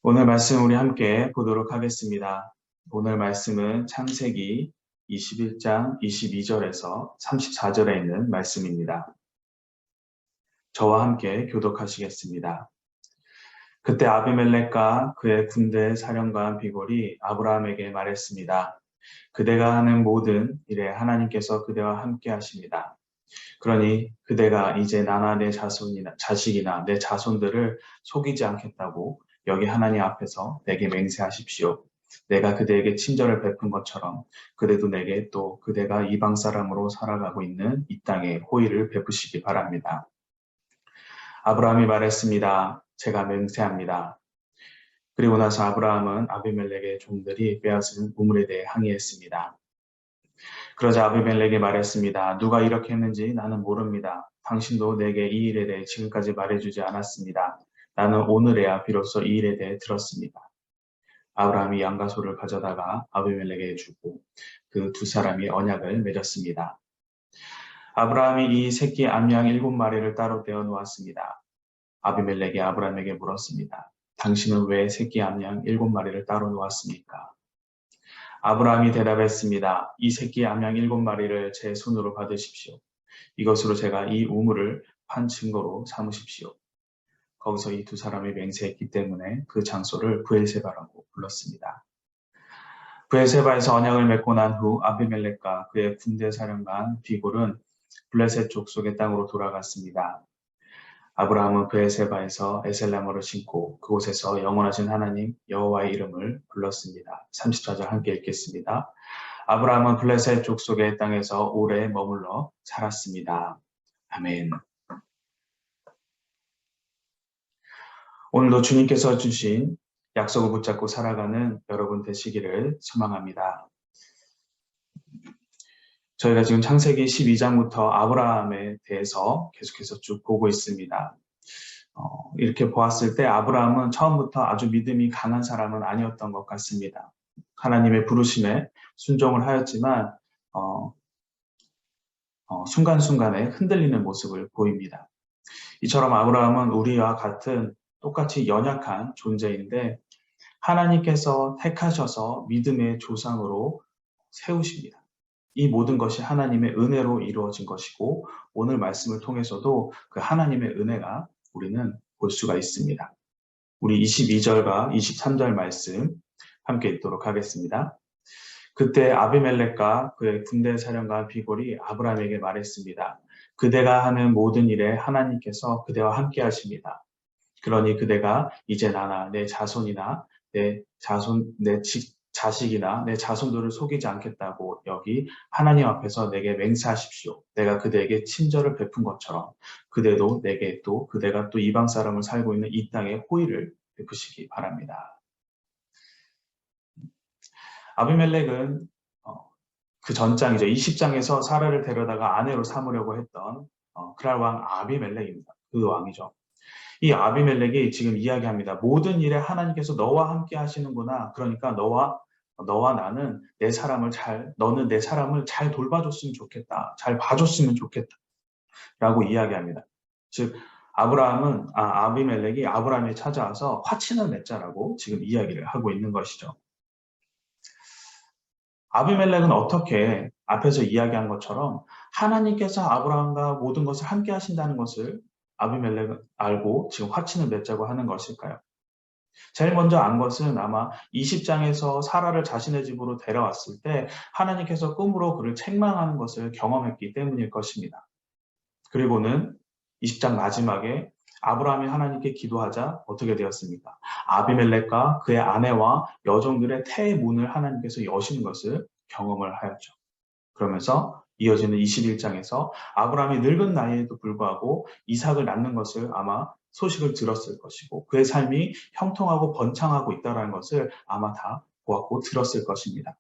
오늘 말씀 우리 함께 보도록 하겠습니다. 오늘 말씀은 창세기 21장 22절에서 34절에 있는 말씀입니다. 저와 함께 교독하시겠습니다. 그때 아비멜렉과 그의 군대 사령관 비골이 아브라함에게 말했습니다. 그대가 하는 모든 일에 하나님께서 그대와 함께 하십니다. 그러니 그대가 이제 나나 내 자식이나 내 자손들을 속이지 않겠다고 여기 하나님 앞에서 내게 맹세하십시오. 내가 그대에게 친절을 베푼 것처럼 그대도 내게 또 그대가 이방 사람으로 살아가고 있는 이 땅에 호의를 베푸시기 바랍니다. 아브라함이 말했습니다. 제가 맹세합니다. 그리고 나서 아브라함은 아비멜렉의 종들이 빼앗은 우물에 대해 항의했습니다. 그러자 아비멜렉이 말했습니다. 누가 이렇게 했는지 나는 모릅니다. 당신도 내게 이 일에 대해 지금까지 말해주지 않았습니다. 나는 오늘에야 비로소 이 일에 대해 들었습니다. 아브라함이 양과 소를 가져다가 아비멜렉에게 주고 그 두 사람이 언약을 맺었습니다. 아브라함이 이 새끼 암양 7마리를 따로 떼어 놓았습니다. 아비멜렉이 아브라함에게 물었습니다. 당신은 왜 새끼 암양 7마리를 따로 놓았습니까? 아브라함이 대답했습니다. 이 새끼 암양 7마리를 제 손으로 받으십시오. 이것으로 제가 이 우물을 판 증거로 삼으십시오. 거기서 이 두 사람이 맹세했기 때문에 그 장소를 브엘세바라고 불렀습니다. 브엘세바에서 언약을 맺고 난 후 아비멜렉과 그의 군대 사령관 비골은 블레셋 족속의 땅으로 돌아갔습니다. 아브라함은 브엘세바에서 에셀나무를 심고 그곳에서 영원하신 하나님 여호와의 이름을 불렀습니다. 34절 함께 읽겠습니다. 아브라함은 블레셋 족속의 땅에서 오래 머물러 살았습니다. 아멘. 오늘도 주님께서 주신 약속을 붙잡고 살아가는 여러분 되시기를 소망합니다. 저희가 지금 창세기 12장부터 아브라함에 대해서 계속해서 쭉 보고 있습니다. 이렇게 보았을 때 아브라함은 처음부터 아주 믿음이 강한 사람은 아니었던 것 같습니다. 하나님의 부르심에 순종을 하였지만 순간순간에 흔들리는 모습을 보입니다. 이처럼 아브라함은 우리와 같은 똑같이 연약한 존재인데 하나님께서 택하셔서 믿음의 조상으로 세우십니다. 이 모든 것이 하나님의 은혜로 이루어진 것이고 오늘 말씀을 통해서도 그 하나님의 은혜가 우리는 볼 수가 있습니다. 우리 22절과 23절 말씀 함께 읽도록 하겠습니다. 그때 아비멜렉과 그의 군대 사령관 비골이 아브라함에게 말했습니다. 그대가 하는 모든 일에 하나님께서 그대와 함께 하십니다. 그러니 그대가 이제 나나 내 자손이나 내 자식이나 내 자손들을 속이지 않겠다고 여기 하나님 앞에서 내게 맹세하십시오. 내가 그대에게 친절을 베푼 것처럼 그대도 내게 또 그대가 또 이방 사람을 살고 있는 이 땅에 호의를 베푸시기 바랍니다. 아비멜렉은 그 전장이죠. 20장에서 사라를 데려다가 아내로 삼으려고 했던 그랄 왕 아비멜렉입니다. 그 왕이죠. 이 아비멜렉이 지금 이야기합니다. 모든 일에 하나님께서 너와 함께 하시는구나. 그러니까 너와 나는 너는 내 사람을 잘 돌봐줬으면 좋겠다. 잘 봐줬으면 좋겠다. 라고 이야기합니다. 즉, 아비멜렉이 아브라함에 찾아와서 화친을 맺자라고 지금 이야기를 하고 있는 것이죠. 아비멜렉은 어떻게 앞에서 이야기한 것처럼 하나님께서 아브라함과 모든 것을 함께 하신다는 것을 아비멜렉은 알고 지금 화친을 맺자고 하는 것일까요? 제일 먼저 안 것은 아마 20장에서 사라를 자신의 집으로 데려왔을 때 하나님께서 꿈으로 그를 책망하는 것을 경험했기 때문일 것입니다. 그리고는 20장 마지막에 아브라함이 하나님께 기도하자 어떻게 되었습니까? 아비멜렉과 그의 아내와 여종들의 태의 문을 하나님께서 여시는 것을 경험을 하였죠. 그러면서 이어지는 21장에서 아브라함이 늙은 나이에도 불구하고 이삭을 낳는 것을 아마 소식을 들었을 것이고 그의 삶이 형통하고 번창하고 있다는 것을 아마 다 보았고 들었을 것입니다.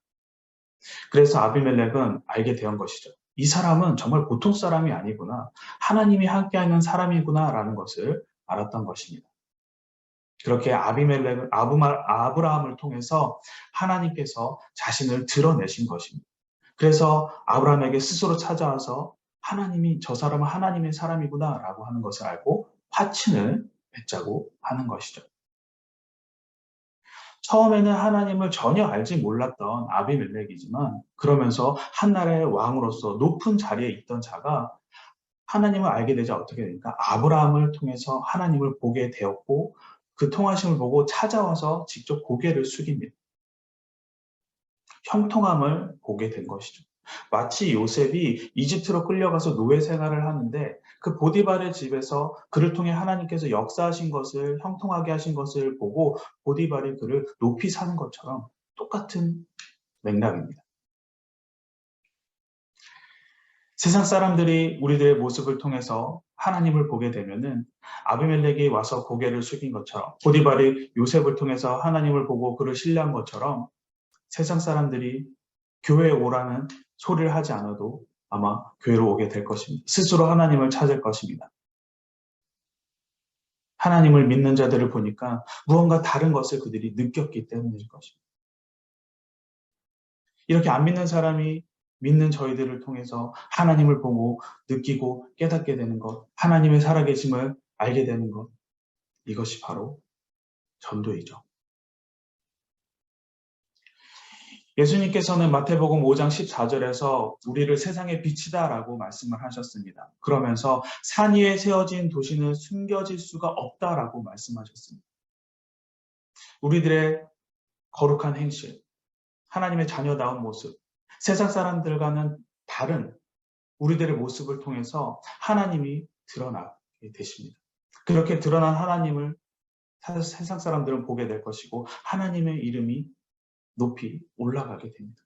그래서 아비멜렉은 알게 된 것이죠. 이 사람은 정말 보통 사람이 아니구나. 하나님이 함께하는 사람이구나라는 것을 알았던 것입니다. 그렇게 아브라함을 통해서 하나님께서 자신을 드러내신 것입니다. 그래서 아브라함에게 스스로 찾아와서 하나님이 저 사람은 하나님의 사람이구나라고 하는 것을 알고 화친을 맺자고 하는 것이죠. 처음에는 하나님을 전혀 알지 몰랐던 아비멜렉이지만 그러면서 한나라의 왕으로서 높은 자리에 있던 자가 하나님을 알게 되자 어떻게 되니까 아브라함을 통해서 하나님을 보게 되었고 그 통하심을 보고 찾아와서 직접 고개를 숙입니다. 형통함을 보게 된 것이죠. 마치 요셉이 이집트로 끌려가서 노예 생활을 하는데 그 보디발의 집에서 그를 통해 하나님께서 역사하신 것을 형통하게 하신 것을 보고 보디발이 그를 높이 사는 것처럼 똑같은 맥락입니다. 세상 사람들이 우리들의 모습을 통해서 하나님을 보게 되면은 아비멜렉이 와서 고개를 숙인 것처럼 보디발이 요셉을 통해서 하나님을 보고 그를 신뢰한 것처럼 세상 사람들이 교회에 오라는 소리를 하지 않아도 아마 교회로 오게 될 것입니다. 스스로 하나님을 찾을 것입니다. 하나님을 믿는 자들을 보니까 무언가 다른 것을 그들이 느꼈기 때문일 것입니다. 이렇게 안 믿는 사람이 믿는 저희들을 통해서 하나님을 보고 느끼고 깨닫게 되는 것, 하나님의 살아계심을 알게 되는 것, 이것이 바로 전도이죠. 예수님께서는 마태복음 5장 14절에서 우리를 세상의 빛이다라고 말씀을 하셨습니다. 그러면서 산 위에 세워진 도시는 숨겨질 수가 없다라고 말씀하셨습니다. 우리들의 거룩한 행실, 하나님의 자녀다운 모습, 세상 사람들과는 다른 우리들의 모습을 통해서 하나님이 드러나게 되십니다. 그렇게 드러난 하나님을 세상 사람들은 보게 될 것이고 하나님의 이름이 높이 올라가게 됩니다.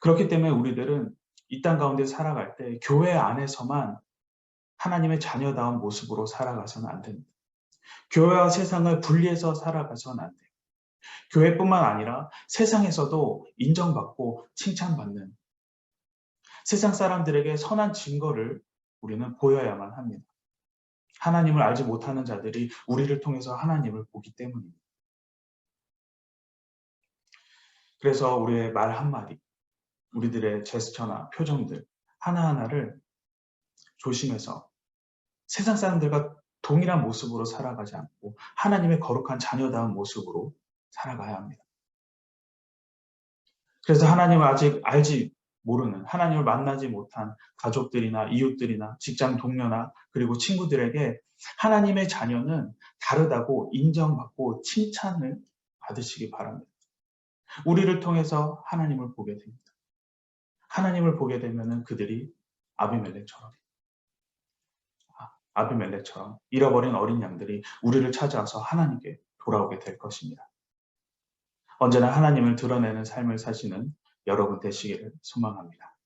그렇기 때문에 우리들은 이 땅 가운데 살아갈 때 교회 안에서만 하나님의 자녀다운 모습으로 살아가서는 안 됩니다. 교회와 세상을 분리해서 살아가서는 안 돼요. 교회뿐만 아니라 세상에서도 인정받고 칭찬받는 세상 사람들에게 선한 증거를 우리는 보여야만 합니다. 하나님을 알지 못하는 자들이 우리를 통해서 하나님을 보기 때문입니다. 그래서 우리의 말 한마디, 우리들의 제스처나 표정들 하나하나를 조심해서 세상 사람들과 동일한 모습으로 살아가지 않고 하나님의 거룩한 자녀다운 모습으로 살아가야 합니다. 그래서 하나님을 아직 알지 모르는, 하나님을 만나지 못한 가족들이나 이웃들이나 직장 동료나 그리고 친구들에게 하나님의 자녀는 다르다고 인정받고 칭찬을 받으시기 바랍니다. 우리를 통해서 하나님을 보게 됩니다. 하나님을 보게 되면 그들이 아비멜렉처럼 잃어버린 어린 양들이 우리를 찾아와서 하나님께 돌아오게 될 것입니다. 언제나 하나님을 드러내는 삶을 사시는 여러분 되시기를 소망합니다.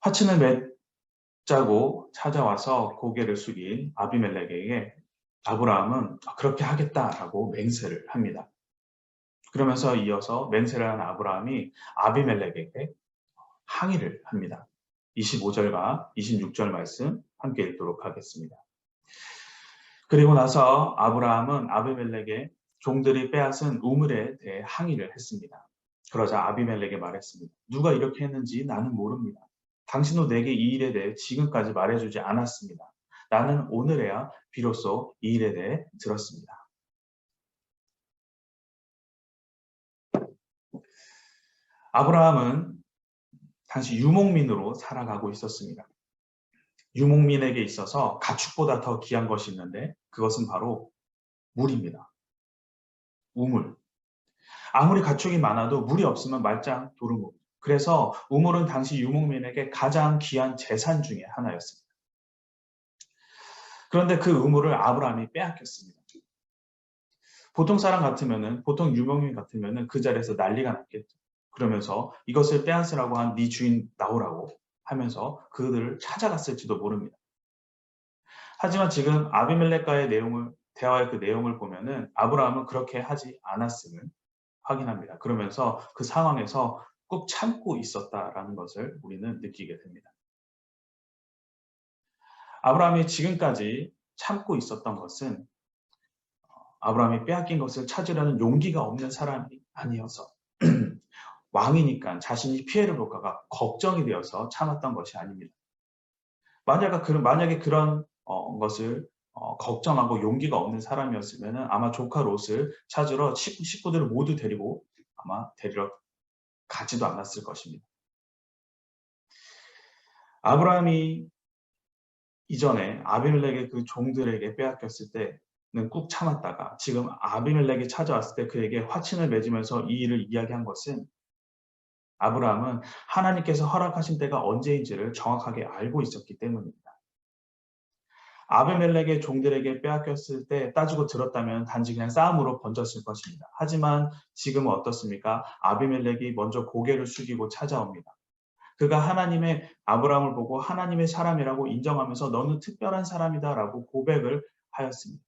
화친을 맺자고 찾아와서 고개를 숙인 아비멜렉에게 아브라함은 그렇게 하겠다라고 맹세를 합니다. 그러면서 이어서 맹세를 한 아브라함이 아비멜렉에게 항의를 합니다. 25절과 26절 말씀 함께 읽도록 하겠습니다. 그리고 나서 아브라함은 아비멜렉의 종들이 빼앗은 우물에 대해 항의를 했습니다. 그러자 아비멜렉이 말했습니다. 누가 이렇게 했는지 나는 모릅니다. 당신도 내게 이 일에 대해 지금까지 말해주지 않았습니다. 나는 오늘에야 비로소 이 일에 대해 들었습니다. 아브라함은 당시 유목민으로 살아가고 있었습니다. 유목민에게 있어서 가축보다 더 귀한 것이 있는데 그것은 바로 물입니다. 우물. 아무리 가축이 많아도 물이 없으면 말짱 도루묵. 그래서 우물은 당시 유목민에게 가장 귀한 재산 중에 하나였습니다. 그런데 그 우물을 아브라함이 빼앗겼습니다. 보통 사람 같으면은, 보통 유목민 같으면은 그 자리에서 난리가 났겠죠. 그러면서 이것을 빼앗으라고 한 네 주인 나오라고 하면서 그들을 찾아갔을지도 모릅니다. 하지만 지금 아비멜렉과의 대화의 그 내용을 보면은 아브라함은 그렇게 하지 않았음을 확인합니다. 그러면서 그 상황에서 꾹 참고 있었다라는 것을 우리는 느끼게 됩니다. 아브라함이 지금까지 참고 있었던 것은 아브라함이 빼앗긴 것을 찾으려는 용기가 없는 사람이 아니어서 왕이니까 자신이 피해를 볼까 봐 걱정이 되어서 참았던 것이 아닙니다. 만약에 그런 것을 걱정하고 용기가 없는 사람이었으면 아마 조카 롯을 찾으러 식구들을 모두 데리고 아마 데리러 가지도 않았을 것입니다. 아브라함이 이전에 아비멜렉의 그 종들에게 빼앗겼을 때는 꾹 참았다가 지금 아비멜렉이 찾아왔을 때 그에게 화친을 맺으면서 이 일을 이야기한 것은 아브라함은 하나님께서 허락하신 때가 언제인지를 정확하게 알고 있었기 때문입니다. 아비멜렉의 종들에게 빼앗겼을 때 따지고 들었다면 단지 그냥 싸움으로 번졌을 것입니다. 하지만 지금은 어떻습니까? 아비멜렉이 먼저 고개를 숙이고 찾아옵니다. 그가 하나님의 아브라함을 보고 하나님의 사람이라고 인정하면서 너는 특별한 사람이다라고 고백을 하였습니다.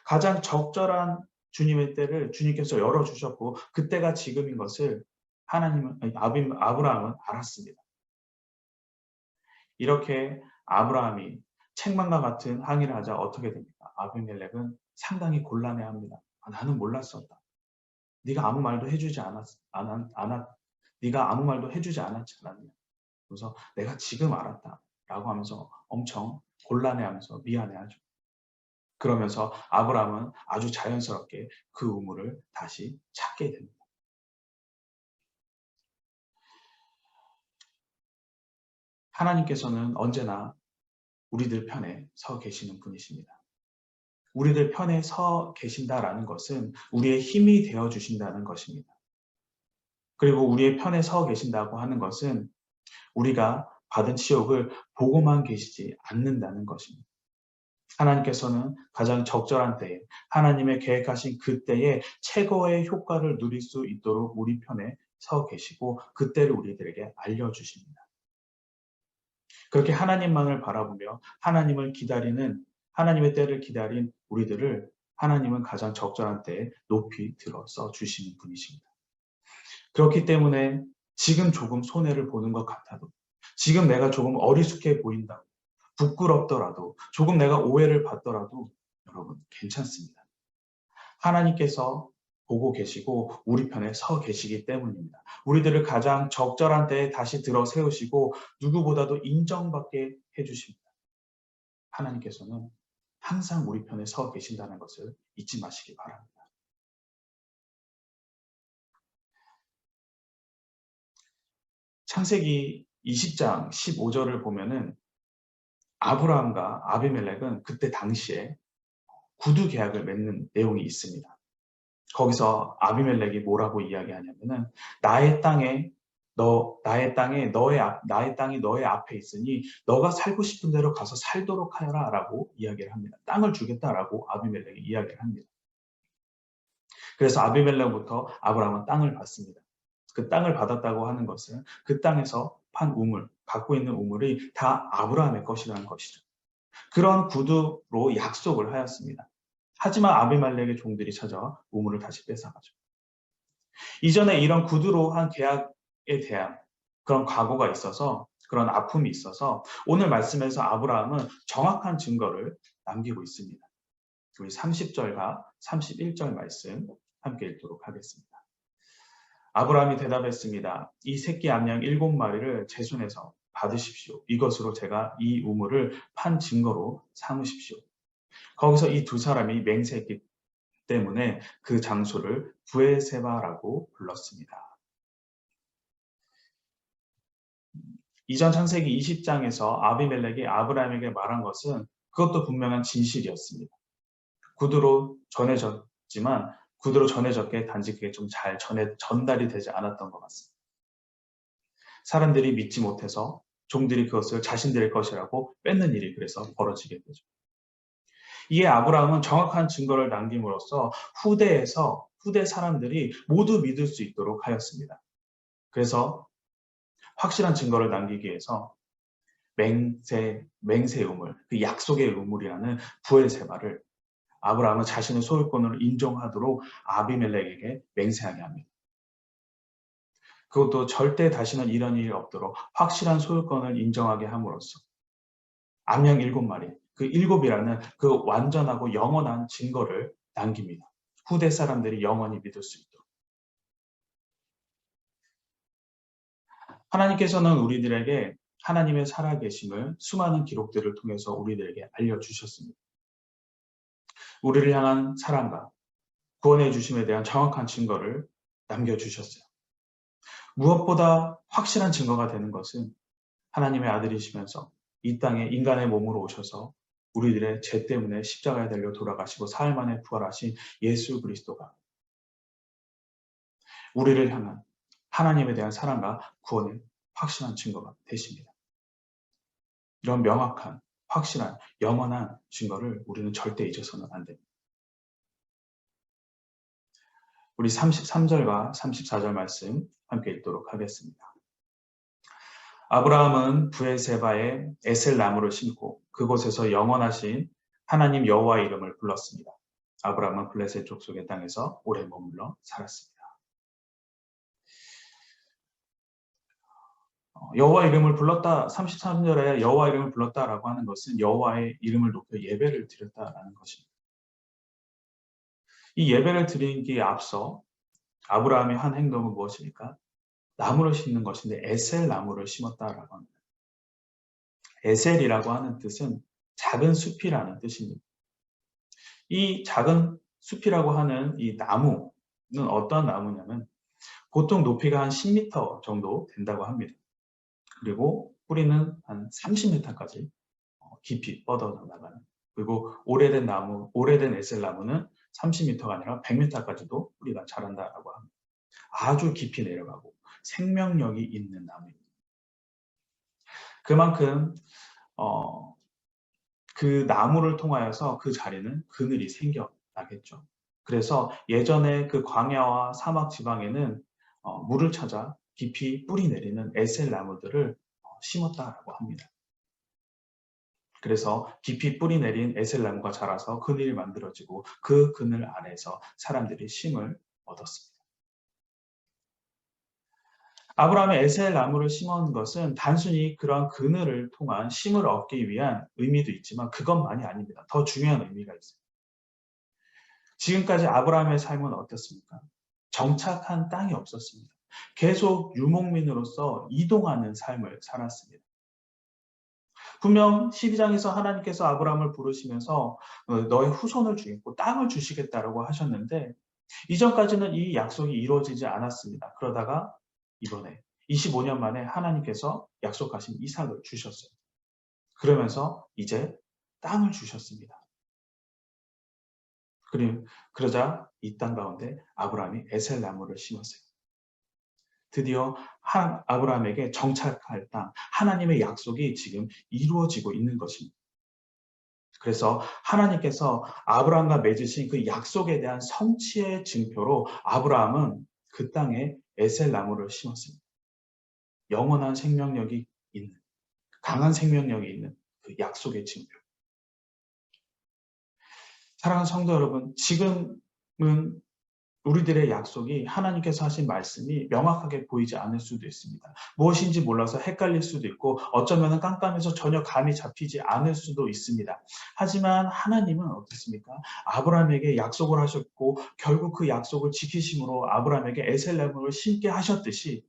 가장 적절한 주님의 때를 주님께서 열어주셨고 그때가 지금인 것을 아브라함은 알았습니다. 이렇게 아브라함이 책망과 같은 항의를 하자 어떻게 됩니까? 아비멜렉은 상당히 곤란해합니다. 나는 몰랐었다. 네가 아무 말도 해주지 네가 아무 말도 해주지 않았지 않았냐. 그래서 내가 지금 알았다라고 하면서 엄청 곤란해하면서 미안해하죠. 그러면서 아브라함은 아주 자연스럽게 그 우물을 다시 찾게 됩니다. 하나님께서는 언제나 우리들 편에 서 계시는 분이십니다. 우리들 편에 서 계신다라는 것은 우리의 힘이 되어 주신다는 것입니다. 그리고 우리의 편에 서 계신다고 하는 것은 우리가 받은 치욕을 보고만 계시지 않는다는 것입니다. 하나님께서는 가장 적절한 때에 하나님의 계획하신 그때에 최고의 효과를 누릴 수 있도록 우리 편에 서 계시고 그때를 우리들에게 알려주십니다. 그렇게 하나님만을 바라보며 하나님의 때를 기다린 우리들을 하나님은 가장 적절한 때에 높이 들어서 주시는 분이십니다. 그렇기 때문에 지금 조금 손해를 보는 것 같아도 지금 내가 조금 어리숙해 보인다고 부끄럽더라도 조금 내가 오해를 받더라도 여러분 괜찮습니다. 하나님께서 보고 계시고 우리 편에 서 계시기 때문입니다. 우리들을 가장 적절한 때에 다시 들어 세우시고 누구보다도 인정받게 해주십니다. 하나님께서는 항상 우리 편에 서 계신다는 것을 잊지 마시기 바랍니다. 창세기 20장 15절을 보면은 아브라함과 아비멜렉은 그때 당시에 구두 계약을 맺는 내용이 있습니다. 거기서 아비멜렉이 뭐라고 이야기하냐면은 나의 땅이 너의 앞에 있으니 너가 살고 싶은 대로 가서 살도록 하여라라고 이야기를 합니다. 땅을 주겠다라고 아비멜렉이 이야기를 합니다. 그래서 아비멜렉부터 아브라함은 땅을 받습니다. 그 땅을 받았다고 하는 것은 그 땅에서 갖고 있는 우물이 다 아브라함의 것이라는 것이죠. 그런 구두로 약속을 하였습니다. 하지만 아비멜렉의 종들이 찾아와 우물을 다시 뺏어가죠. 이전에 이런 구두로 한 계약에 대한 그런 과거가 있어서 그런 아픔이 있어서 오늘 말씀에서 아브라함은 정확한 증거를 남기고 있습니다. 우리 30절과 31절 말씀 함께 읽도록 하겠습니다. 아브라함이 대답했습니다. 이 새끼 암양 7마리를 제 손에서 받으십시오. 이것으로 제가 이 우물을 판 증거로 삼으십시오. 거기서 이 두 사람이 맹세했기 때문에 그 장소를 부에세바라고 불렀습니다. 이전 창세기 20장에서 아비멜렉이 아브라함에게 말한 것은 그것도 분명한 진실이었습니다. 구두로 전해졌지만 구두로 전해졌기에 단지 그게 좀 잘 전달이 되지 않았던 것 같습니다. 사람들이 믿지 못해서 종들이 그것을 자신들의 것이라고 뺏는 일이 그래서 벌어지게 되죠. 이에 아브라함은 정확한 증거를 남김으로써 후대 사람들이 모두 믿을 수 있도록 하였습니다. 그래서 확실한 증거를 남기기 위해서 맹세 우물, 그 약속의 우물이라는 부엘세바를 아브라함은 자신의 소유권을 인정하도록 아비멜렉에게 맹세하게 합니다. 그것도 절대 다시는 이런 일이 없도록 확실한 소유권을 인정하게 함으로써 암양 7마리, 그 7이라는 그 완전하고 영원한 증거를 남깁니다. 후대 사람들이 영원히 믿을 수 있도록. 하나님께서는 우리들에게 하나님의 살아계심을 수많은 기록들을 통해서 우리들에게 알려주셨습니다. 우리를 향한 사랑과 구원해 주심에 대한 정확한 증거를 남겨주셨어요. 무엇보다 확실한 증거가 되는 것은 하나님의 아들이시면서 이 땅에 인간의 몸으로 오셔서 우리들의 죄 때문에 십자가에 달려 돌아가시고 사흘 만에 부활하신 예수 그리스도가 우리를 향한 하나님에 대한 사랑과 구원의 확실한 증거가 되십니다. 이런 명확한, 확실한, 영원한 증거를 우리는 절대 잊어서는 안 됩니다. 우리 33절과 34절 말씀 함께 읽도록 하겠습니다. 아브라함은 브에세바에 에셀 나무를 심고 그곳에서 영원하신 하나님 여호와 이름을 불렀습니다. 아브라함은 블레셋 족속의 땅에서 오래 머물러 살았습니다. 여호와 이름을 불렀다, 33절에 여호와 이름을 불렀다라고 하는 것은 여호와의 이름을 높여 예배를 드렸다라는 것입니다. 이 예배를 드리기에 앞서 아브라함이 한 행동은 무엇입니까? 나무를 심는 것인데 에셀 나무를 심었다라고 합니다. 에셀이라고 하는 뜻은 작은 숲이라는 뜻입니다. 이 작은 숲이라고 하는 이 나무는 어떤 나무냐면 보통 높이가 한 10m 정도 된다고 합니다. 그리고 뿌리는 한 30m까지 깊이 뻗어 나가는, 그리고 오래된 나무, 오래된 에셀 나무는 30m가 아니라 100m까지도 뿌리가 자란다라고 합니다. 아주 깊이 내려가고 생명력이 있는 나무입니다. 그만큼 그 나무를 통하여서 그 자리는 그늘이 생겨나겠죠. 그래서 예전에 그 광야와 사막 지방에는 물을 찾아 깊이 뿌리 내리는 에셀 나무들을 심었다라고 합니다. 그래서 깊이 뿌리 내린 에셀 나무가 자라서 그늘이 만들어지고 그 그늘 안에서 사람들이 쉼을 얻었습니다. 아브라함이 에셀 나무를 심은 것은 단순히 그런 그늘을 통한 쉼을 얻기 위한 의미도 있지만 그것만이 아닙니다. 더 중요한 의미가 있어요. 지금까지 아브라함의 삶은 어떻습니까? 정착한 땅이 없었습니다. 계속 유목민으로서 이동하는 삶을 살았습니다. 분명 12장에서 하나님께서 아브라함을 부르시면서 너의 후손을 주겠고 땅을 주시겠다라고 하셨는데 이전까지는 이 약속이 이루어지지 않았습니다. 그러다가 이번에 25년 만에 하나님께서 약속하신 이삭을 주셨어요. 그러면서 이제 땅을 주셨습니다. 그러자 이 땅 가운데 아브라함이 에셀 나무를 심었어요. 드디어 아브라함에게 정착할 땅, 하나님의 약속이 지금 이루어지고 있는 것입니다. 그래서 하나님께서 아브라함과 맺으신 그 약속에 대한 성취의 증표로 아브라함은 그 땅에 에셀 나무를 심었습니다. 영원한 생명력이 있는, 강한 생명력이 있는 그 약속의 증표. 사랑하는 성도 여러분, 지금은 우리들의 약속이 하나님께서 하신 말씀이 명확하게 보이지 않을 수도 있습니다. 무엇인지 몰라서 헷갈릴 수도 있고 어쩌면 깜깜해서 전혀 감이 잡히지 않을 수도 있습니다. 하지만 하나님은 어떻습니까? 아브라함에게 약속을 하셨고 결국 그 약속을 지키심으로 아브라함에게 에셀 나무를 심게 하셨듯이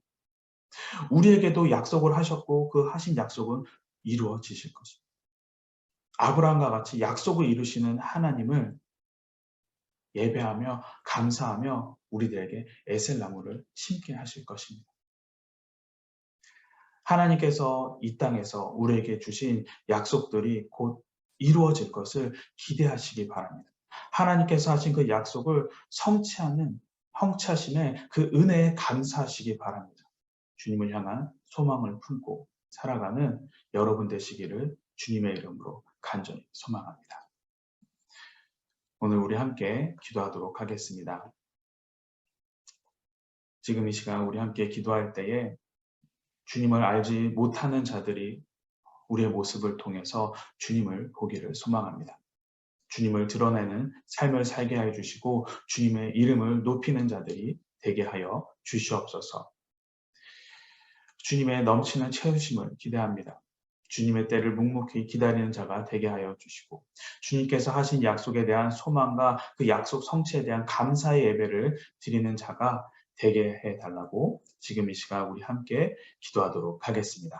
우리에게도 약속을 하셨고 그 하신 약속은 이루어지실 것입니다. 아브라함과 같이 약속을 이루시는 하나님을 예배하며 감사하며 우리들에게 에셀 나무를 심게 하실 것입니다. 하나님께서 이 땅에서 우리에게 주신 약속들이 곧 이루어질 것을 기대하시기 바랍니다. 하나님께서 하신 그 약속을 성취하는 성취하심에 그 은혜에 감사하시기 바랍니다. 주님을 향한 소망을 품고 살아가는 여러분 되시기를 주님의 이름으로 간절히 소망합니다. 오늘 우리 함께 기도하도록 하겠습니다. 지금 이 시간 우리 함께 기도할 때에 주님을 알지 못하는 자들이 우리의 모습을 통해서 주님을 보기를 소망합니다. 주님을 드러내는 삶을 살게 하여 주시고 주님의 이름을 높이는 자들이 되게 하여 주시옵소서. 주님의 넘치는 채우심을 기대합니다. 주님의 때를 묵묵히 기다리는 자가 되게 하여 주시고 주님께서 하신 약속에 대한 소망과 그 약속 성취에 대한 감사의 예배를 드리는 자가 되게 해달라고 지금 이 시간 우리 함께 기도하도록 하겠습니다.